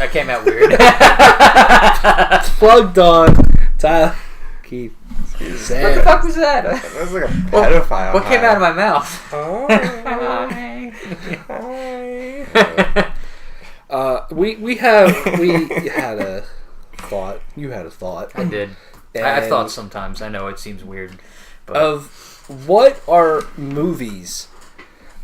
That came out weird. Plugged on. Tyler. Keith. What the fuck was that? That was like a pedophile. What came out of my mouth? We had a thought. You had a thought. I did. I've thought sometimes. I know it seems weird. But Of what are movies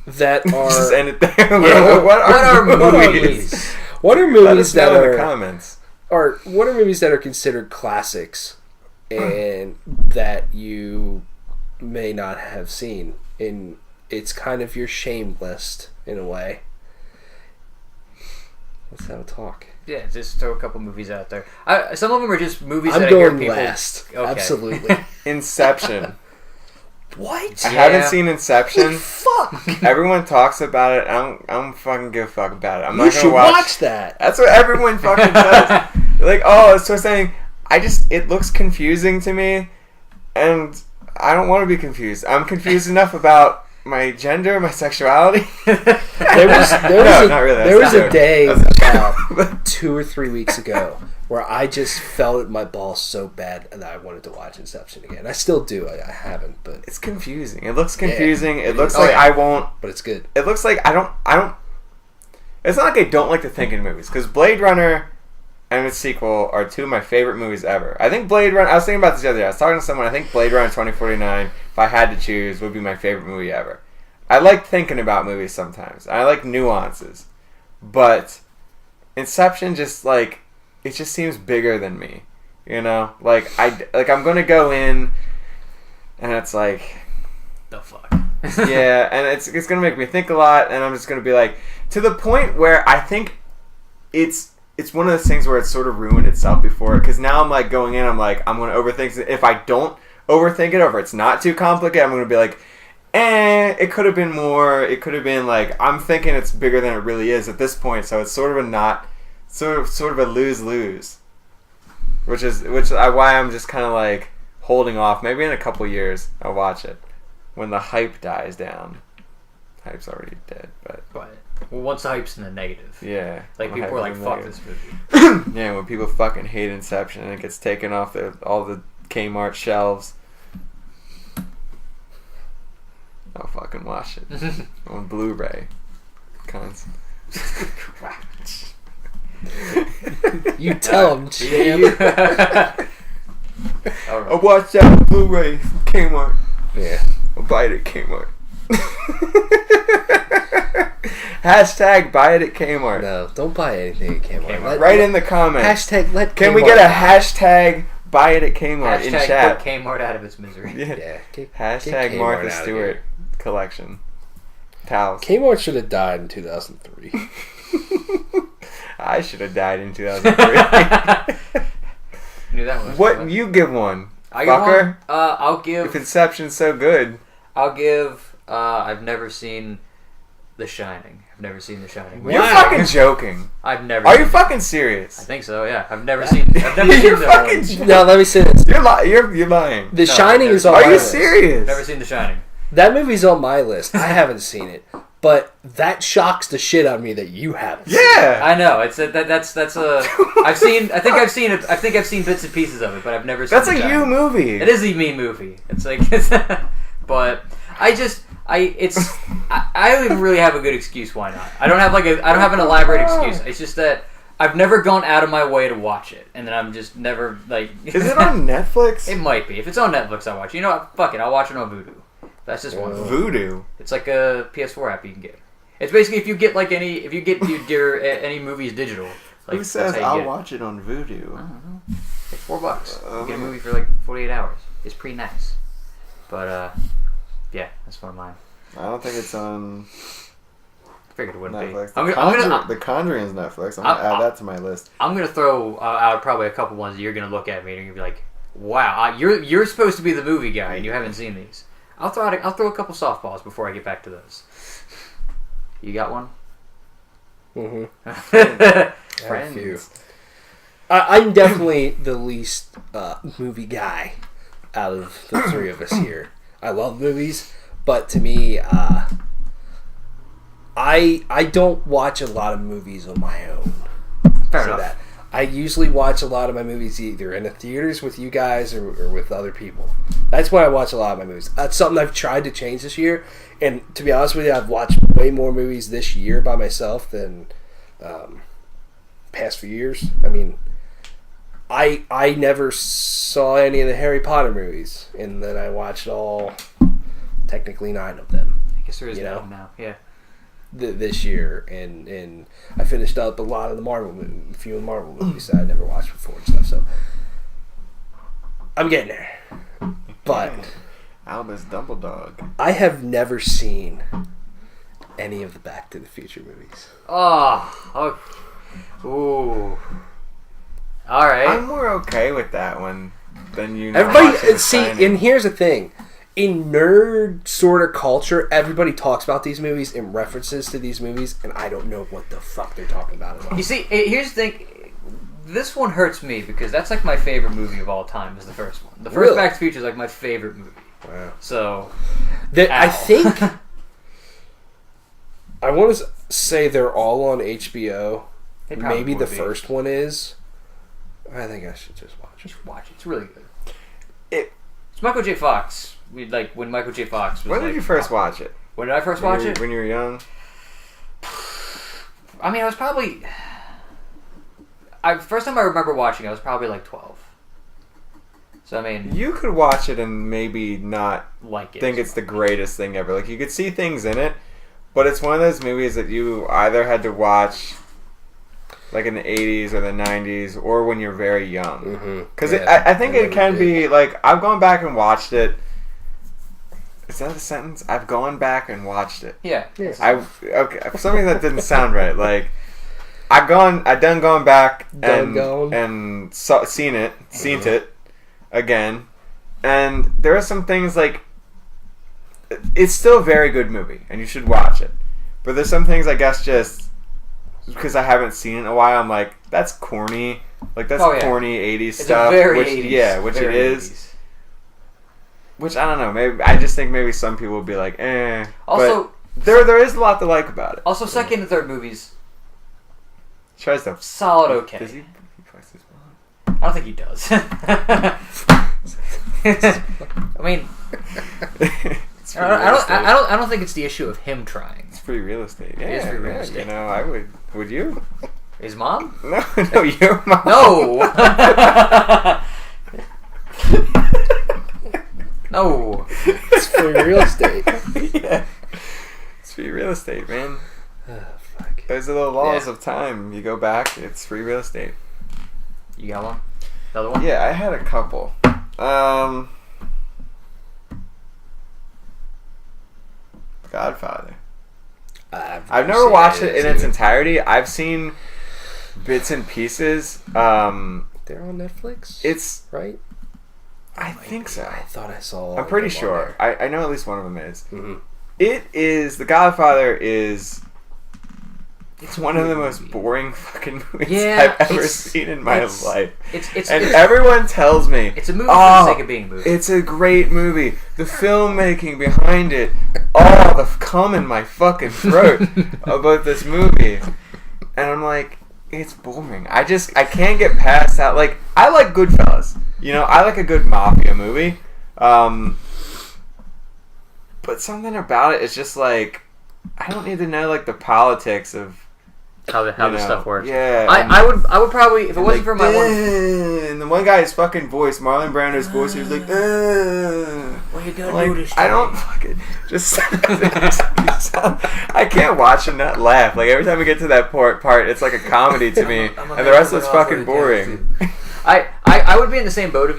that are... Just end it there. Yeah, what are movies? What are Let movies us that know in the are... comments. Or what are movies that are considered classics and that you may not have seen? And it's kind of your shame list in a way. Let's have a talk. yeah, just throw a couple movies out there. Some of them are just movies I'm that I hear going people... last. Okay. Absolutely. Inception. What? I haven't seen Inception. Fuck. Everyone talks about it. I don't fucking give a fuck about it. I'm You not should gonna watch that. That's what everyone fucking says. They're like, oh, it's so exciting. It looks confusing to me, and I don't want to be confused. I'm confused enough about my gender, my sexuality. There was not really. There was a That's day not true. about 2 or 3 weeks ago where I just felt it in my balls so bad that I wanted to watch Inception again. I still do. I haven't, but It's confusing. It looks confusing. Yeah, it looks is. like Oh, yeah. I won't. but it's good. It looks like I don't. It's not like I don't like to think in movies, because Blade Runner and its sequel are two of my favorite movies ever. I think Blade Runner. I was thinking about this the other day. I was talking to someone. I think Blade Runner 2049, if I had to choose, would be my favorite movie ever. I like thinking about movies sometimes. I like nuances, but Inception just like it just seems bigger than me. You know, I'm gonna go in, and it's like. The fuck? Yeah, and it's gonna make me think a lot, and I'm just gonna be like, to the point where I think it's one of those things where it's sort of ruined itself before, because now I'm like going in, I'm gonna overthink it. If I don't overthink it, or if it's not too complicated, I'm gonna be like, it could have been more. It could have been like, I'm thinking it's bigger than it really is at this point, so it's sort of a lose-lose, which is why I'm just kind of like holding off. Maybe in a couple years I'll watch it. When the hype dies down. Hype's already dead, but... Well, once the hype's in the negative. Yeah. Like, when people are hype like, is fuck negative. this movie. Yeah, when people fucking hate Inception and it gets taken off all the Kmart shelves. I'll fucking watch it. On Blu-ray. Cons. You tell them, champ. I'll watch that on Blu-ray from Kmart. Yeah. I'll buy it at Kmart. Hashtag buy it at Kmart. No, don't buy anything at Kmart. Write in the comments. Hashtag let Can Kmart we get a hashtag buy it at Kmart in Hashtag chat? put Kmart out of its misery. Yeah. Hashtag Kmart Martha out of Stewart collection. Towels. Kmart should have died in 2003. I should have died in 2003. Knew that one. What? You give one. I give Fucker. one? I'll give... If Inception's so good. I'll give... I've never seen The Shining. I've never seen The Shining. You're fucking joking. I've never Are seen you fucking serious? I think so, yeah. I've never seen... I've never You're seen the fucking... one. No, let me say this. You're lying. The No, Shining I've is never on Are my you list. serious? Never seen The Shining. That movie's on my list. I haven't seen it, but that shocks the shit out of me that you haven't. Yeah. I know. It's that's a... I've seen... I think I've seen bits and pieces of it, but I've never seen That's The a Shining. you movie. It is a me movie. It's like... but... I don't even really have a good excuse why not. I don't have an elaborate excuse. It's just that I've never gone out of my way to watch it, and then I'm just never like. Is it on Netflix? It might be. If it's on Netflix, I'll watch it. You know what? Fuck it. I'll watch it on Vudu. That's just one. Voodoo. It's like a PS4 app you can get. It's basically if you get any movies digital. Like, Who says that's how you I'll get it. watch it on Voodoo? I don't know. It's $4. You get a movie for like 48 hours. It's pretty nice. But yeah, that's one of mine. I don't think it's on Figured it wouldn't Netflix. be. The Conjuring's Netflix. I'm gonna add that to my list. I'm gonna throw out probably a couple ones that you're gonna look at me and you're gonna be like, "Wow, you're supposed to be the movie guy and you haven't seen these." I'll throw a couple softballs before I get back to those. You got one? Mm-hmm. Friends. I'm definitely the least movie guy out of the three of us here. I love movies, but to me, I don't watch a lot of movies on my own. Fair say enough. that. I usually watch a lot of my movies either in the theaters with you guys or with other people. That's when I watch a lot of my movies. That's something I've tried to change this year. And to be honest with you, I've watched way more movies this year by myself than past few years. I mean, I never saw any of the Harry Potter movies, and then I watched all, technically 9 of them. I guess there is You know? one now. Yeah. This year, and I finished up a lot of the a few of the Marvel movies that I never watched before and stuff. So I'm getting there, but Albus Dumbledore. I have never seen any of the Back to the Future movies. Oh. Ooh. All right. I'm more okay with that one than you. Everybody see, and here's the thing. In nerd sort of culture, everybody talks about these movies and references to these movies, and I don't know what the fuck they're talking about at all. You see, here's the thing. This one hurts me because that's like my favorite movie of all time. Is the first one. The first Really? Back to the Future is like my favorite movie. Wow. So I Ow. think I want to say they're all on HBO. They probably Maybe the would be. first one is. I think I should just watch it. Just watch it. It's really good. It- It's Michael J. Fox. We like when Michael J. Fox was. When like, did you first watch it? When did I first watch it? When you were young. I mean, I was probably. First time I remember watching, I was probably like 12. So I mean, You could watch it and maybe not like it. think it's the greatest thing ever. Like, you could see things in it, but it's one of those movies that you either had to watch like in the 80s or the 90s or when you're very young. Because I think it can be like, I've gone back and watched it. Is that a sentence? I've gone back and watched it. Yeah. Okay, something that didn't sound right. Like, I done gone back and seen it again, and there are some things like, it's still a very good movie and you should watch it, but there's some things, I guess, just because I haven't seen it in a while, I'm like, that's corny. Like, that's corny 80s It's stuff. a very which 80s. Which very it is. 80s. Which, I don't know. Maybe I just think maybe some people will be like, eh. Also, but there is a lot to like about it. Also, second and third movies, Tries to. solid okay. Does he fucks his mom? I don't think he does. I mean, It's free real estate. I don't think it's the issue of him trying. It's free real estate. Yeah, It is free real yeah, estate. You know, I would. Would you? His mom? No, your mom. No. No. It's for real estate. Yeah. It's free real estate, man. Oh, fuck. Those are the laws Yeah. of time. You go back, it's free real estate. You got one? Another one? Yeah, I had a couple. Godfather. I've never watched it in its entirety. I've seen bits and pieces. They're on Netflix. It's. right. I think so. I thought I saw. I'm pretty them on sure. I know at least one of them is. there. Mhm. It is. The Godfather is. It's one of the most boring fucking movies Yeah, I've ever it's- seen in my it's- life. It's And everyone tells me it's a movie "Oh, for the sake of being a movie. it's a great movie. The filmmaking behind it, oh, the cum in my fucking throat about this movie. And I'm like, it's boring. I can't get past that. Like, I like Goodfellas. You know, I like a good mafia movie. But something about it is just like, I don't need to know like the politics of how you the know, stuff works. Yeah. I would probably, if it wasn't for my one. And the one guy's fucking voice, Marlon Brando's voice, he was like, What you gonna like, do this I time? don't fucking just. I can't watch and not laugh. Like, every time we get to that part, it's like a comedy to me, I'm a and the rest of man it's with fucking an boring. I would be in the same boat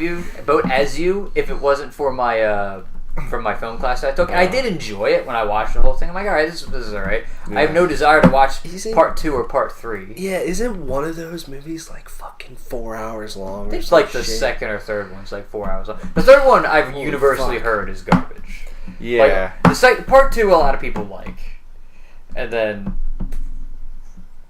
as you if it wasn't for my from my film class that I took. And I did enjoy it when I watched the whole thing. I'm like, all right, this is all right. I have no desire to watch part 2 or part 3. Yeah, isn't one of those movies like fucking 4 hours long? It's like the second or third one's like 4 hours long. The third one I've universally fuck. heard is garbage. Yeah. Like, part 2 a lot of people like, and then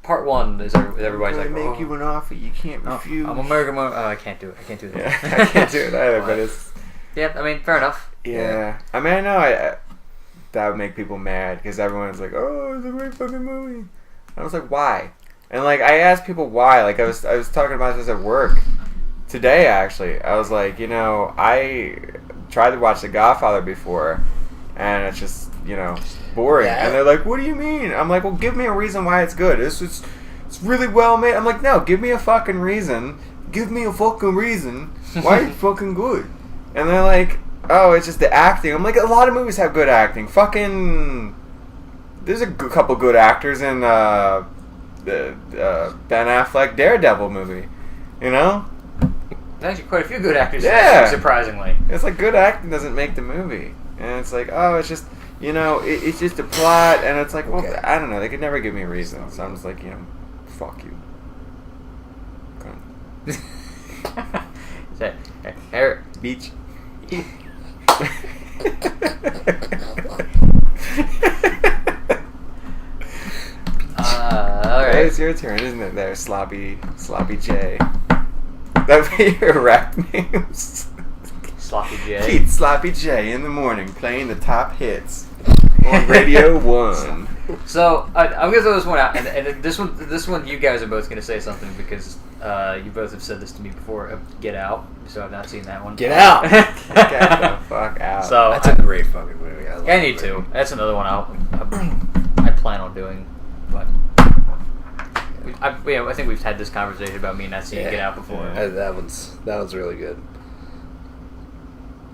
part 1 is everybody's like, make you an offer you can't refuse. I'm American. I can't do it. I can't do that. Yeah, I can't do it either, but it's. Yeah, I mean, fair enough. Yeah. I mean, I know that would make people mad because everyone's like, oh, it's a great fucking movie. And I was like, why? And like I asked people why. Like I was talking about this at work today. Actually, I was like, I tried to watch The Godfather before, and it's just boring. Yeah. And they're like, "What do you mean?" I'm like, "Well, give me a reason why it's good. It's really well made." I'm like, "No, give me a fucking reason. Give me a fucking reason why it's fucking good." And they're like, "Oh, it's just the acting." I'm like, a lot of movies have good acting. Fucking, there's a couple good actors in the Ben Affleck Daredevil movie. There's actually quite a few good actors. Yeah. Surprisingly. It's like good acting doesn't make the movie, and it's like, oh, it's just it's just a plot, and it's like, well, Okay. I don't know. They could never give me a reason, so I'm just like, fuck you. Eric. Beach. All right. It's your turn, isn't it? There, Sloppy J. That'd be your rap names. Sloppy J. Pete Sloppy J in the morning playing the top hits on Radio 1. So I'm gonna throw this one out, and this one you guys are both gonna say something because you both have said this to me before. Get Out. So I've not seen that one. Get Out. Get the fuck out. So That's a great fucking movie. I love I need that to. movie. That's another one I plan on doing, but I think we've had this conversation about me not seeing Yeah. Get Out before. Yeah. That one's really good.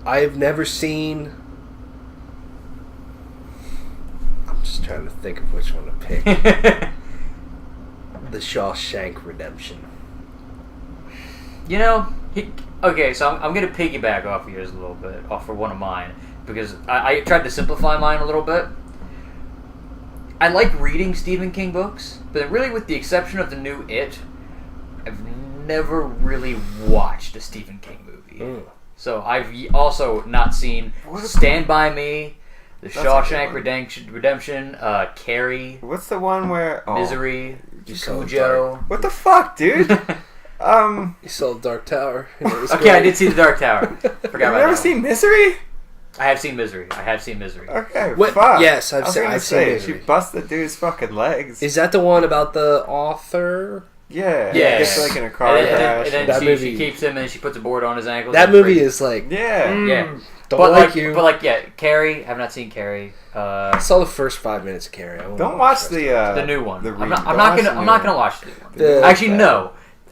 I've never seen. I'm just trying to think of which one to pick. The Shawshank Redemption. Okay, so I'm going to piggyback off of yours a little bit, off for one of mine, because I tried to simplify mine a little bit. I like reading Stephen King books, but really with the exception of the new It, I've never really watched a Stephen King movie. So I've also not seen Stand By Me, The That's a good Shawshank one. Redemption, Carrie, What's the one where... Oh. Misery, You saw Cujo. What the fuck, dude? You saw Dark Tower. And it was Okay, great. I did see The Dark Tower. Forgot You've about never that seen Misery? I have seen Misery. Okay, What- fuck. yes, I was gonna I've say, seen Misery. She busts the dude's fucking legs. Is that the one about the author? Yeah. Yeah. He gets like in a car And crash. then That she movie- keeps him and she puts a board on his ankles. That It's movie pretty- is like, Yeah. Yeah. don't But like like, you. but like, yeah, Carrie. I've not seen Carrie. I saw the first 5 minutes of Carrie. I won't Don't watch the the the new one. I'm not don't gonna. watch the I'm new not one. gonna watch the new one. The- Actually, no.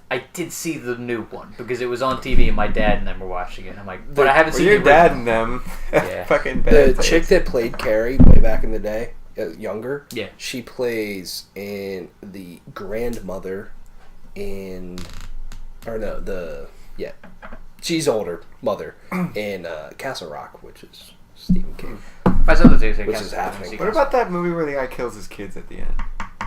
I did see the new one because it was on TV and my dad and them were watching it. I'm like, but I haven't Well, seen your the dad original. and them. Yeah. Fucking The bad chick taste. that played Carrie way back in the day, younger, Yeah. she plays in the grandmother in, or no, she's older mother in Castle Rock, which is Stephen King. I saw the two. Which is happening. What about that movie where the guy kills his kids at the end?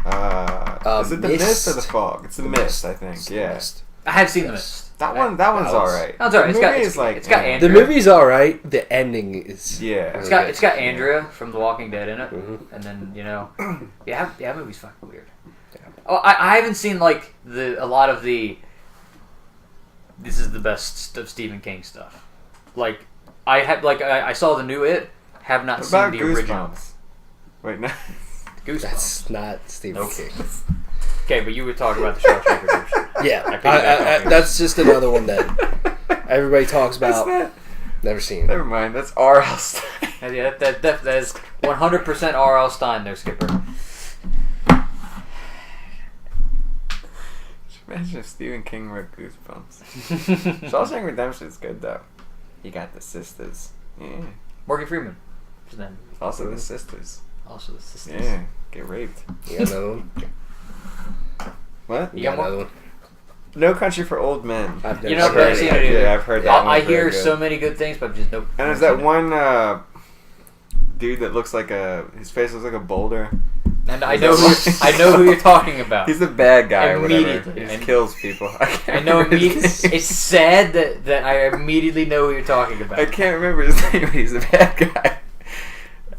Is it The Mist or The Fog? It's The Mist, I think. It's The Yeah. Mist. I have seen the Mist. That one's alright. That's alright. The movie is like it's got eh. Andrea. The movie's all right. The ending is Yeah. It's got Andrea from The Walking Dead in it, Mhm. and then that movie's fucking weird. Oh, I haven't seen like a lot of the. This is the best of Stephen King stuff. Like I saw the new It. Have not What seen about the original. Goosebumps? Wait, no. Goosebumps. That's not Stephen Nope. King. Okay, but you were talking about the Shawshank Redemption. Yeah, I piggyback off yours. that's just another one that everybody talks That's about. not, Never seen. never mind. That's R.L. Stein. Yeah, that is 100% R.L. Stein there, Skipper. Imagine if Stephen King wrote Goosebumps. Shawshank Redemption is good though. You got the sisters. Yeah. Morgan Freeman. His name. Also the sisters. Also the sisters. Yeah. Get raped. You got another one? What? You Yeah, got another one? No Country for Old Men. I've never You know, seen never it. seen it either. Yeah, I've heard that one. I It's very hear good. so many good things, but just no. And there's that one dude that looks like his face looks like a boulder. And I know who you're talking about. He's the bad guy or whatever. Immediately. He just And- kills people. I can't I know remember his immediately. name. It's sad that I immediately know who you're talking about. I can't remember his name, but he's the bad guy.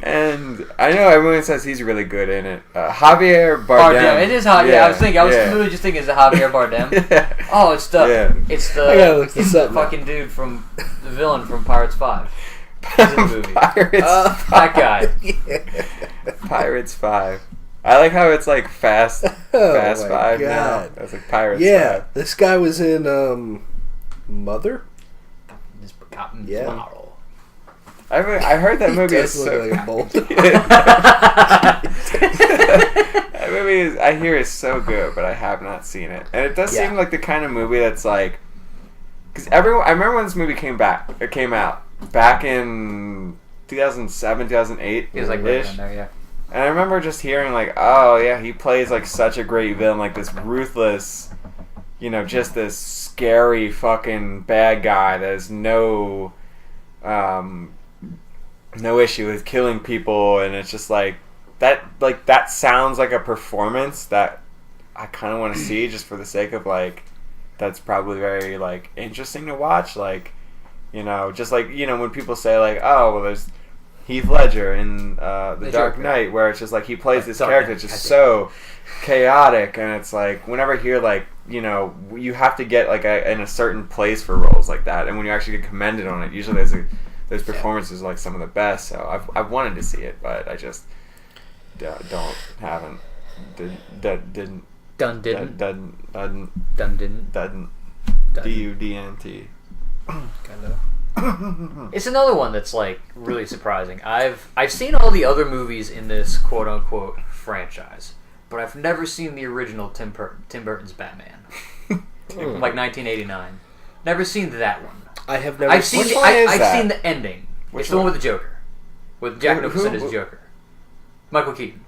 And I know everyone says he's really good in it. Javier Bardem. Bardem. It is Javier. I was literally just thinking it's Javier Bardem. Yeah. Oh, it's the I gotta look this up now. fucking dude from the villain from Pirates 5. He's in the movie. Pirates. That guy. Yeah. Pirates 5. I like how it's like fast my five God. now. It's like Pirates Yeah, 5. this guy was in Mother. This cotton Yeah. flower. I heard that He movie does is look so... like a bolt. That movie is, I hear is so good, but I have not seen it. And it does Yeah. seem like the kind of movie that's like... Because everyone... I remember when this movie came out. Back in 2007, 2008. He was like right in there, yeah. And I remember just hearing like, oh yeah, he plays like such a great villain, like this ruthless, just this scary fucking bad guy that has no issue with killing people, and it's just like that sounds like a performance that I kind of want to see just for the sake of like, that's probably very like interesting to watch, like, just like, when people say like, oh well, there's Heath Ledger in The Dark Knight, where it's just like he plays this character that's just so chaotic, and it's like whenever I hear like, you have to get like in a certain place for roles like that, and when you actually get commended on it, usually those performances are like some of the best. So I've wanted to see it, but I just haven't didn't DUDNT. Kind of. It's another one that's like really surprising. I've seen all the other movies in this quote unquote franchise, but I've never seen the original Tim Burton's Batman, like 1989. Never seen that one. I have never. I've seen Which one is that? seen the ending. Which it's the one one? with the Joker, with Jack Who- Nicholson who- as Joker. Michael Keaton.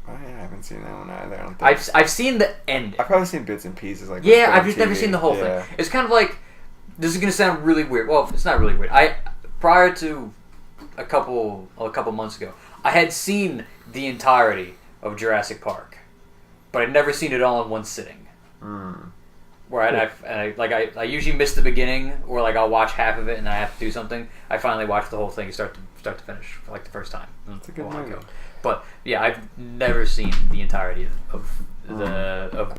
Oh, yeah, I haven't seen that one either. I don't think. I've seen the ending. I've probably seen bits and pieces like. Yeah, on I've just never TV. seen the whole Yeah. thing. It's kind of like, this is gonna sound really weird. Well, it's not really weird. Prior to a couple months ago, I had seen the entirety of Jurassic Park, but I'd never seen it all in one sitting. Where I usually miss the beginning, or like I'll watch half of it and I have to do something. I finally watched the whole thing start to finish for like the first time. It's a good while movie. ago. But yeah, I've never seen the entirety of what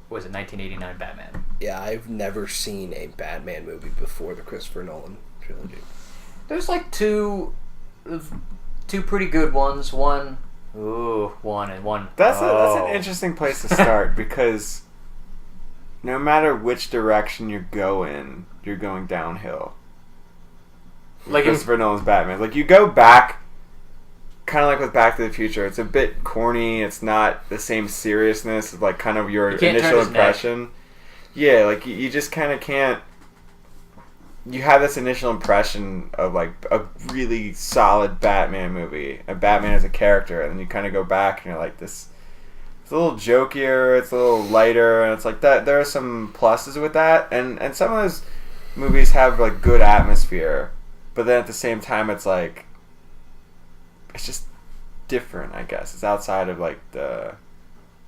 was it, 1989 Batman. Yeah, I've never seen a Batman movie before the Christopher Nolan trilogy. There's like two pretty good ones. One and one. That's an interesting place to start because no matter which direction you go in, you're going downhill. Like Christopher Nolan's Batman. Like you go back, kind of like with Back to the Future. It's a bit corny. It's not the same seriousness of like kind of your You can't turn initial his neck. impression. Yeah, like you just kind of can't. You have this initial impression of like a really solid Batman movie, a Batman as a character, and then you kind of go back and you're like, this. It's a little jokier. It's a little lighter, and it's like that. There are some pluses with that, and some of those movies have like good atmosphere, but then at the same time, it's like it's just different. I guess it's outside of like the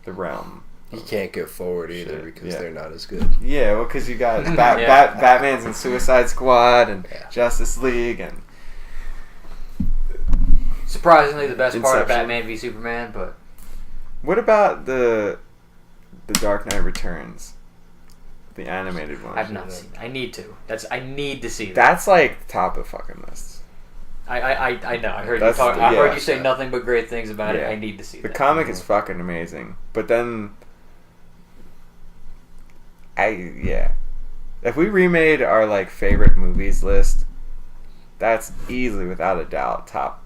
realm. You can't go forward either Shit, because yeah. they're not as good. Yeah, well, because you got Yeah. Batman's in Suicide Squad and Yeah. Justice League and Surprisingly, the best part of Inception. Batman v Superman, but what about the Dark Knight Returns, the animated one? I've not seen it. I need to. I need to see that. That's like top of fucking lists. I know. I heard That's you talk. the- I heard yeah. you say nothing but great things about it. Yeah. I need to see The that. comic is fucking amazing, but then if we remade our like favorite movies list, that's easily without a doubt top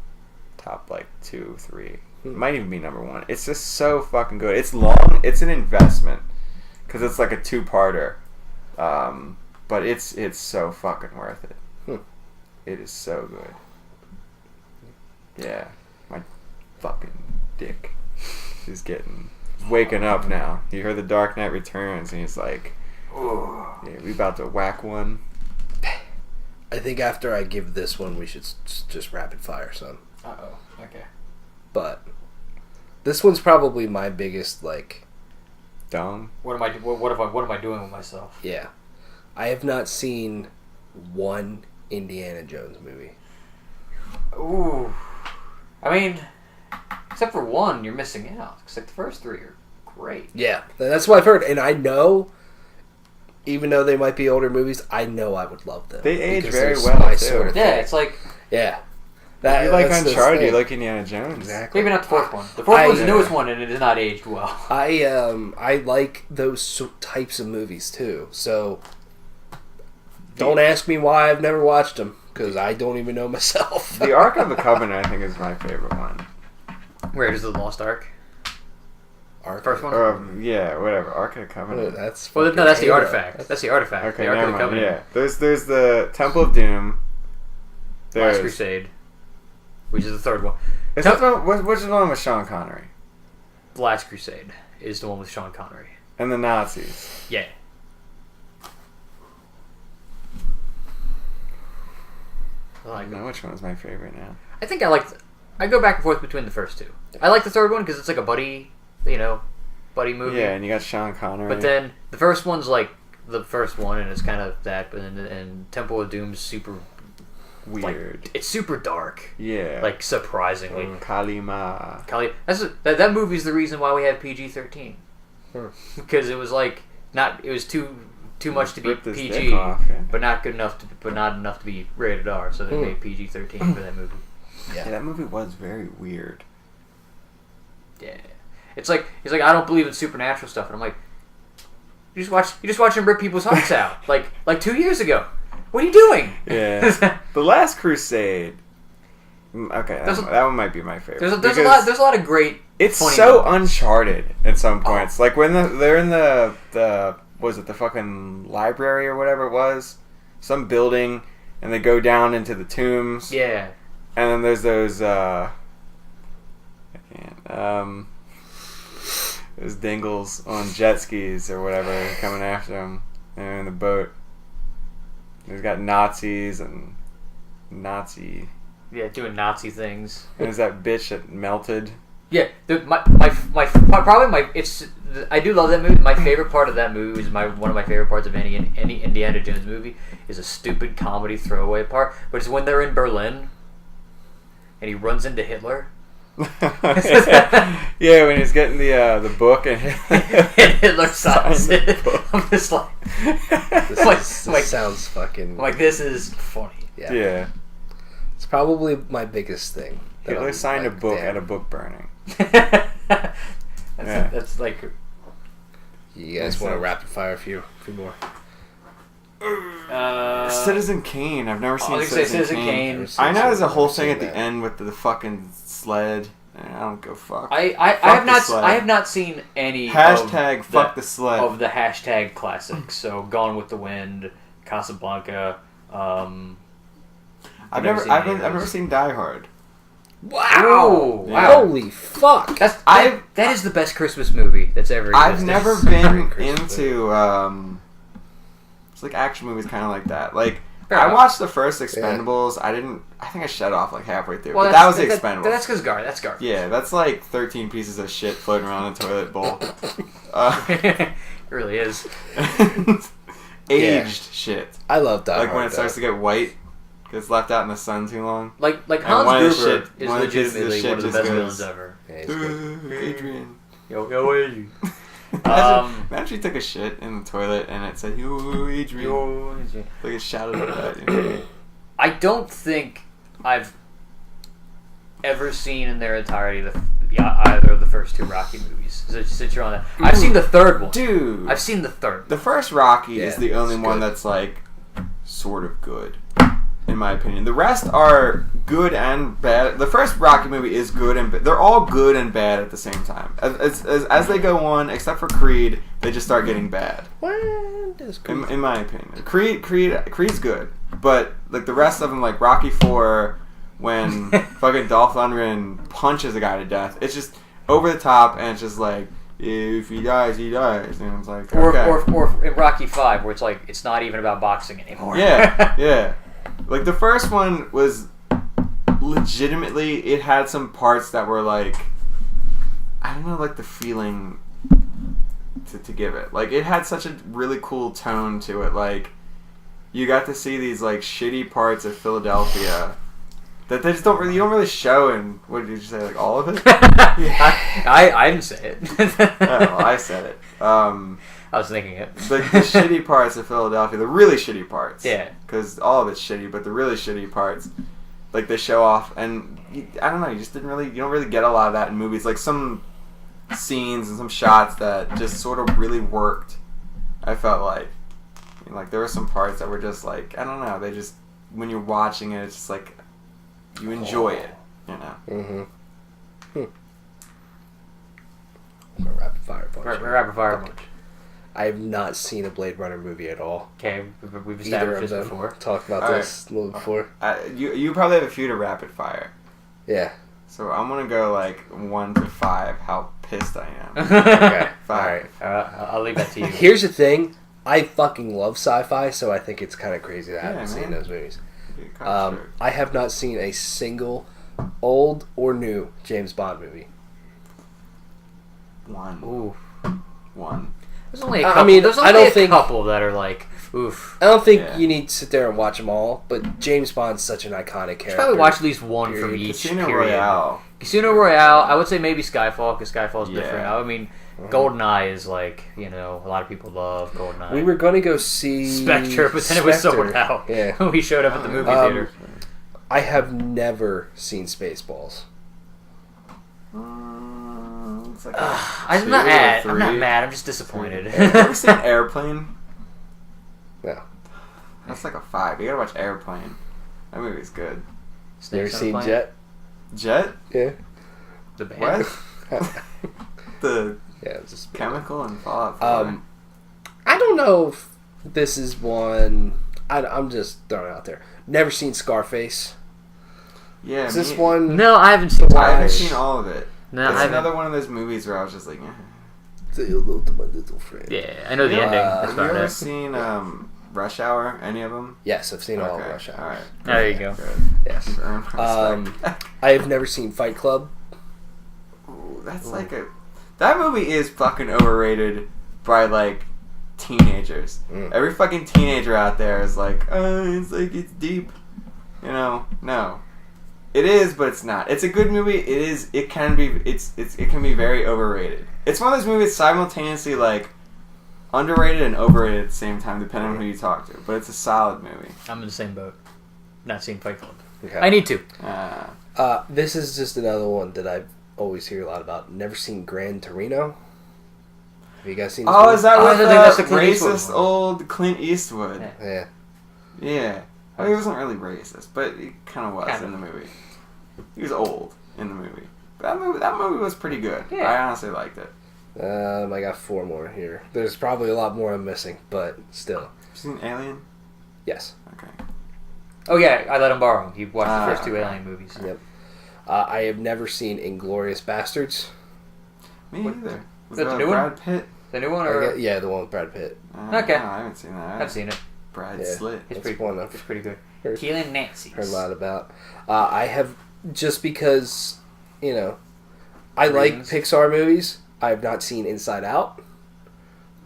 like 2, 3. It might even be number 1. It's just so fucking good. It's long. It's an investment because it's like a 2-parter, but it's so fucking worth it. It is so good. Yeah, my fucking dick is waking up now. He heard the Dark Knight Returns and he's like, yeah, we about to whack one. I think after I give this one, we should just rapid fire some. Okay. But this one's probably my biggest Dumb. What am I doing with myself? Yeah. I have not seen one Indiana Jones movie. Ooh. I mean, except for one, you're missing out. Except the first 3 are great. Yeah, that's what I've heard, and I know, even though they might be older movies, I know I would love them. They age because very they're well, my too. sort of Yeah, thing. it's like Yeah. You like that's the Uncharted, you thing. like Indiana Jones. Exactly. Maybe not the fourth one. The fourth one's the yeah. newest one, and it has not aged well. I like those types of movies too. So don't ask me why I've never watched them because I don't even know myself. The Ark of the Covenant, I think, is my favorite one. Raiders of the Lost Ark. Ark. First one. Yeah, whatever. Ark of the Covenant. That's Well, no, fucking that's the Halo. artifact. That's the artifact. Okay, the Ark never of the mind. Covenant. Yeah, there's the Temple of Doom. Last There's Crusade, which is the third one. Is that the one, which is the one with Sean Connery The Last Crusade is the one with Sean Connery. and the Nazis? Yeah. I I like don't them. know which one is my favorite now. I think I like. I go back and forth between the first two. I like the third one because it's like a buddy, buddy movie. Yeah, and you got Sean Connery. But then the first one's like the first one, and it's kind of that. But then and Temple of Doom's super weird. Like, it's super dark. Yeah. Like surprisingly. Kalima. Kali, that movie's the reason why we have PG-13. Because it was like it was too much to be Ripped his PG, dick off, yeah. but not good enough but not enough to be rated R. So they made PG-13 for that movie. Yeah, that movie was very weird. Yeah, it's like he's like, I don't believe in supernatural stuff, and I'm like, you just watch him rip people's hearts out like 2 years ago. What are you doing? Yeah. The Last Crusade. Okay, There's that one might be my favorite. There's a lot of great. It's funny so moments. Uncharted at some points. Like when they're in the was it the fucking library or whatever it was, some building, and they go down into the tombs. Yeah. And then there's those I can't those dingles on jet skis or whatever coming after them. They're in the boat. They've got Nazis and Nazi. Yeah, doing Nazi things. And there's that bitch that melted. Yeah, I do love that movie. My favorite part of that movie is one of my favorite parts of any Indiana Jones movie is a stupid comedy throwaway part, but it's when they're in Berlin and he runs into Hitler. Yeah, when he's getting the book and And Hitler signs the it. book. I'm just like, This sounds fucking. I'm like, this is funny. Yeah. It's probably my biggest thing. that Hitler I'm signed a like, book damn. at a book burning. That's like. You guys want to rapid fire a few more? Citizen Kane. I've never seen I was gonna say Citizen Citizen Kane. Kane. I know there's a whole thing Seen at the that. end with the fucking sled. And I don't go fuck. I Fuck have the not sled. I have not seen any Hashtag of fuck the sled. of the hashtag classics. So Gone with the Wind, Casablanca. I've never seen any of never those. seen Die Hard. Wow! Yeah. Wow! Holy fuck! That is the best Christmas movie that's ever existed. I've never It's a been great Christmas into it's like action movies kind of like that. Like Fair I enough. watched the first Expendables. I think I shut off like halfway through. Well, but that was the that's Expendables. That's because that's garbage. Yeah, that's like 13 pieces of shit floating around in a toilet bowl. It really is. Aged shit. I love Die Like Hard, when it starts to get white, gets left out in the sun too long. Like And Hans one of the Gruber shit- is one of the kids- the legitimately shit one of the just best goes- villains ever. Yeah, he's good. Adrian. Yo, Adrian. Imagine you took a shit in the toilet and it said, "Yo, Adrian." Like it shouted at that. You know? I don't think I've ever seen in their entirety either of the first two Rocky movies. Since you're on that, I've seen the third one. Dude, I've seen the third. the first Rocky is Yeah, the only it's one good. that's like sort of good, in my opinion. The rest are good and bad. The first Rocky movie is good and they're all good and bad at the same time. As they go on, except for Creed, they just start getting bad. When does Creed- In my opinion, Creed's good, but like the rest of them, like Rocky 4, when fucking Dolph Lundgren punches a guy to death, it's just over the top, and it's just like, if he dies, he dies, and it's like, okay. Or in Rocky 5, where it's like it's not even about boxing anymore. yeah. Like the first one was legitimately, it had some parts that were like, I don't know, like the feeling to give it. Like it had such a really cool tone to it. Like you got to see these like shitty parts of Philadelphia that they just don't really show in, what did you say, like all of it? I didn't say it. Well, I said it. I was thinking it. The shitty parts of Philadelphia, the really shitty parts. Yeah. Because all of it's shitty, but the really shitty parts, like the show off, and I don't know, you don't really get a lot of that in movies. Like some scenes and some shots that just sort of really worked. I felt like, like there were some parts that were just like, I don't know, they just, when you're watching it, it's just like you enjoy it, you know. Rapid fire punch. Rapid fire punch. I have not seen a Blade Runner movie at all. Okay, we've Either established of this them. before. Talked about All this a little before. You probably have a few to rapid fire. Yeah. So I'm gonna go like 1 to 5. How pissed I am. Okay. 5. I'll leave that to you. Here's the thing. I fucking love sci-fi, so I think it's kind of crazy that I haven't seen those movies. I have not seen a single old or new James Bond movie. 1. Ooh. 1. There's only a I couple. mean, there's I only don't a think- couple that are like, oof. I don't think Yeah. you need to sit there and watch them all, but James Bond's such an iconic character. Probably watch at least one from Period. each Casino period. Royale. Casino Royale. I would say maybe Skyfall, because Skyfall's Yeah. different. I mean, GoldenEye is like, you know, a lot of people love GoldenEye. We were going to go see Spectre, but then it was sold Spectre. out. Yeah. When we showed up at the movie Um, theater. I have never seen Spaceballs. It's like I'm 2 not or mad. 3. I'm not mad. I'm just disappointed. Have you ever seen Airplane? No. That's like a 5. You gotta watch Airplane. That movie's good. You ever Snakes on a seen Plane? Jet? Jet? Yeah. The band. What? The Yeah, it's just chemical and Fallout 4. I don't know if this is one. I'm just throwing it out there. Never seen Scarface. Yeah, Is this me- one? No, I haven't seen. I haven't Watch. seen all of it. No, It's I haven't. another one of those movies where I was just like, Say hello to my little friend. Yeah, I know the You know, ending. That's Have you about ever it. seen Rush Hour? Any of them? Yes, I've seen all of Okay, Rush Hour. Alright. There you go. Good. Yes. Earn my respect. I have never seen Fight Club. Ooh, that's like a... That movie is fucking overrated by, like, teenagers. Mm. Every fucking teenager out there is like, it's deep. You know, no. It is, but it's not. It's a good movie. It can be very overrated. It's one of those movies simultaneously, like, underrated and overrated at the same time, depending on who you talk to. But it's a solid movie. I'm in the same boat. Not seen Fight Club. Okay. I need to. This is just another one that I always hear a lot about. Never seen Gran Torino. Have you guys seen this Oh, movie? is that Oh, I with think that's the Clint Eastwood racist one. old Clint Eastwood? Yeah. Yeah. Yeah. I mean, he wasn't really racist, but he kind of was Kind in of. the movie. He was old in the movie. But that movie was pretty good. Yeah. I honestly liked it. I got 4 more here. There's probably a lot more I'm missing, but still. You seen Alien? Yes. Okay. Oh yeah, I let him borrow. He watched the first 2 okay. Alien movies. Yep. I have never seen Inglourious Bastards. Me What- either. Was that the that new one? Brad Pitt? The new one, or Yeah, the one with Brad Pitt. Okay. No, I haven't seen that. I've seen it. Brad Yeah. Slit. It's That's pretty. one I've It's pretty good. heard. Killing Nazis. Heard a lot about. I have, just because, you know, I like Reasons. Pixar movies. I have not seen Inside Out.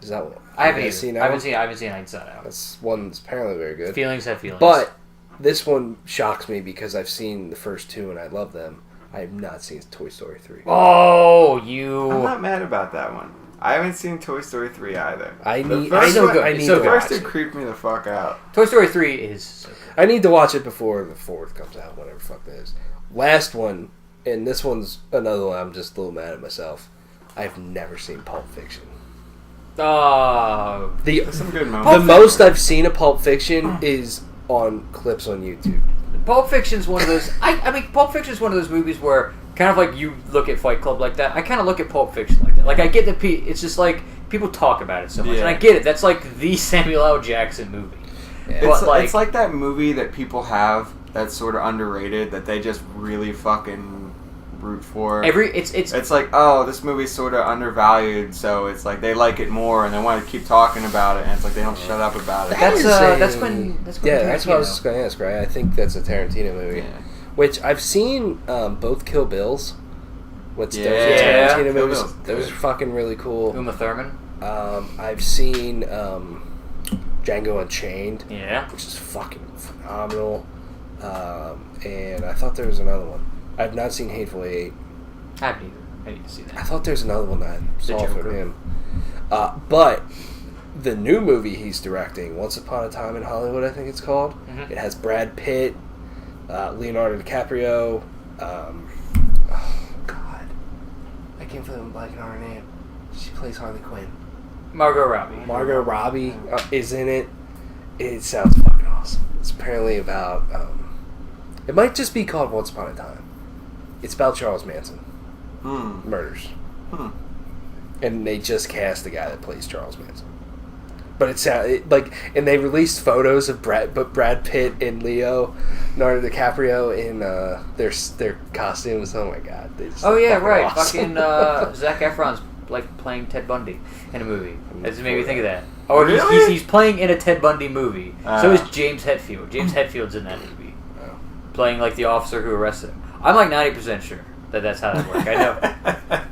Is that one? I haven't You either. guys seen I that haven't one? seen. I haven't seen Inside Out. That's one that's apparently very good. Feelings have feelings. But this one shocks me because I've seen the first 2 and I love them. I have not seen Toy Story 3. oh, I'm you. not mad about that one. I haven't seen Toy Story 3 either. I The need. first I know. one- I need so to The first watch 2 it. creeped me the fuck out. Toy Story 3 is. So good. I need to watch it before the 4th comes out. Whatever the fuck that is. Last one, and this one's another one. I'm just a little mad at myself. I've never seen Pulp Fiction. Oh, There's some good The moments. most I've seen of Pulp Fiction is on clips on YouTube. Pulp Fiction's one of those. I mean, Pulp Fiction's one of those movies where kind of like you look at Fight Club like that. I kind of look at Pulp Fiction like that. Like I get the it's just like people talk about it so much, Yeah. and I get it. That's like the Samuel L. Jackson movie. It's, But, it's like that movie that people have that's sort of underrated that they just really fucking root for. It's like, oh, this movie's sort of undervalued, so it's like they like it more and they want to keep talking about it, and it's like they don't shut up about it. That's That is Quentin yeah, that's what I was Tarantino. going to ask, right? I think that's a Tarantino movie. Yeah. Which I've seen both Kill Bills. What's those Yeah. Tarantino Kill movies? Bill's Those good. are fucking really cool. Uma Thurman. I've seen Django Unchained, Yeah. which is fucking phenomenal. And I thought there was another one. I've not seen Hateful Eight. I haven't either. I need to see I that. thought there's another one that I saw Joker. from him. But the new movie he's directing, Once Upon a Time in Hollywood, I think it's called. Mhm. It has Brad Pitt. Leonardo DiCaprio. Oh God, I can't believe I'm blanking on her name. She plays Harley Quinn. Margot Robbie. Margot Robbie is in it. It sounds fucking awesome. It's apparently about. It might just be called Once Upon a Time. It's about Charles Manson murders, and they just cast the guy that plays Charles Manson. But it's and they released photos of Brad Pitt and Leonardo DiCaprio in their costumes. Oh my god! They just Oh look yeah, fucking right. awesome. Fucking Zac Efron's like playing Ted Bundy in a movie. That made me think of that. Oh, Really? he's playing in a Ted Bundy movie. So is James Hetfield. James Hetfield's in that movie, playing like the officer who arrested him. I'm like 90% sure that's how that works. I know.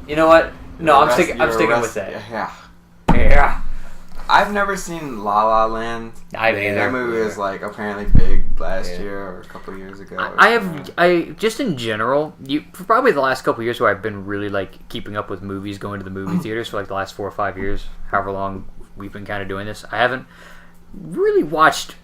You know what? No, I'm sticking with that. Yeah. Yeah. I've never seen La La Land. I haven't either. That movie was like apparently big last year or a couple years ago. I just in general, for probably the last couple of years where I've been really like keeping up with movies, going to the movie theaters for like the last 4 or 5 years, however long we've been kind of doing this. I haven't really watched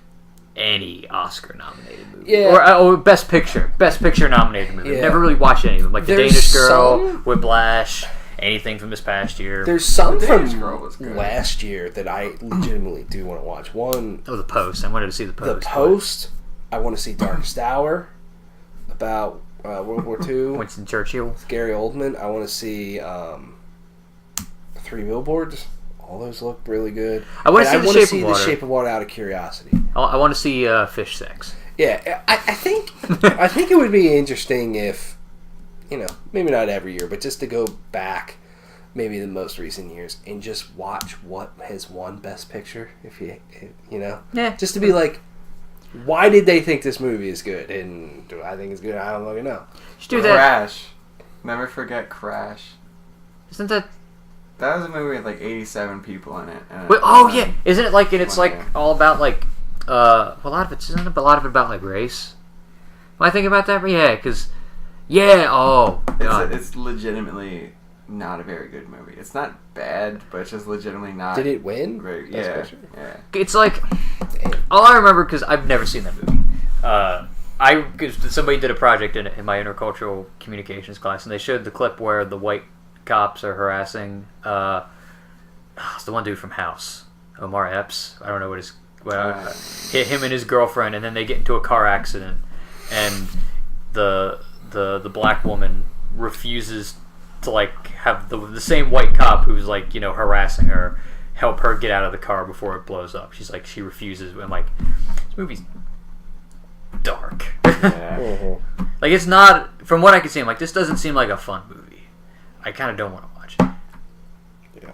any Oscar nominated movie or Best Picture nominated movie. I've never really watched any of them, like The Danish Girl, Whiplash. Anything from this past year. There's some The from Danish Girl was good. last year that I legitimately do want to watch. One, The Post. I wanted to see The Post. The Post. I want to see Darkest Hour, about World War II. Winston Churchill. Gary Oldman. I want to see Three Billboards. All those look really good. I want to see The Shape of Water out of curiosity. I want to see Fish Sex. Yeah, I think it would be interesting if, maybe not every year, but just to go back maybe the most recent years and just watch what has won Best Picture, if just to be like, why did they think this movie is good? And do I think it's good? I don't really know. Just do that. Crash. Never forget Crash. Isn't that... That was a movie with like 87 people in it. Wait, yeah. Isn't it like, and it's like all about like, a lot of it's, isn't it a lot of it about like race? When I think about that, yeah, because... Yeah, oh, God. It's legitimately not a very good movie. It's not bad, but it's just legitimately not. Did it win? Great. Best Yeah, Picture? yeah. It's like, all I remember, because I've never seen that movie. Cause somebody did a project in my intercultural communications class, and they showed the clip where the white cops are harassing, it's the one dude from House, Omar Epps. I don't know what him and his girlfriend, and then they get into a car accident, and the black woman refuses to like have the same white cop who's like harassing her help her get out of the car before it blows up. She refuses. I'm like, this movie's dark. Yeah. Like, it's not, from what I can see, I'm like, this doesn't seem like a fun movie. I kind of don't want to watch it. Yeah.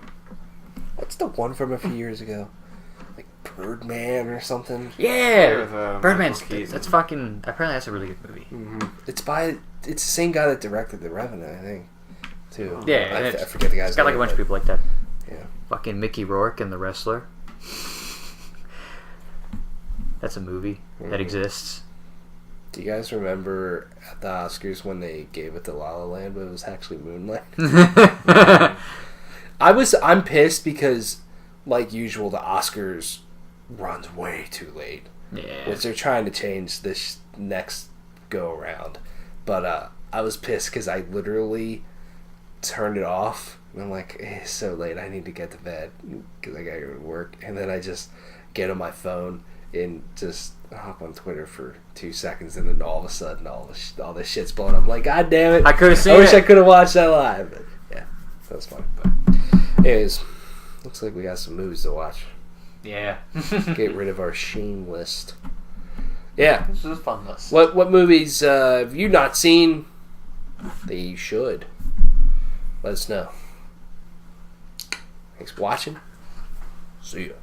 What's the one from a few years ago? Like Birdman or something? Yeah, With, Birdman's Michael Keaton. that's fucking. Apparently, that's a really good movie. Mm-hmm. It's the same guy that directed The Revenant, I think. Too. Yeah, I forget the guy's name. It's got like a bunch of people like that. Yeah. Fucking Mickey Rourke and The Wrestler. That's a movie that exists. Do you guys remember at the Oscars when they gave it to La La Land, but it was actually Moonlight? I'm pissed because, like usual, the Oscars runs way too late. Yeah. Which they're trying to change this next go around. But I was pissed because I literally turned it off. And I'm like, it's so late. I need to get to bed because I got to go to work. And then I just get on my phone and just hop on Twitter for 2 seconds, and then all of a sudden all this shit's blowing up. I'm like, God damn it! I could have seen I wish it. I could have watched that live. But yeah, that was fun. But anyways, looks like we got some movies to watch. Yeah. Get rid of our shame list. Yeah. This is a fun list. What movies have you not seen that you should? Let us know. Thanks for watching. See ya.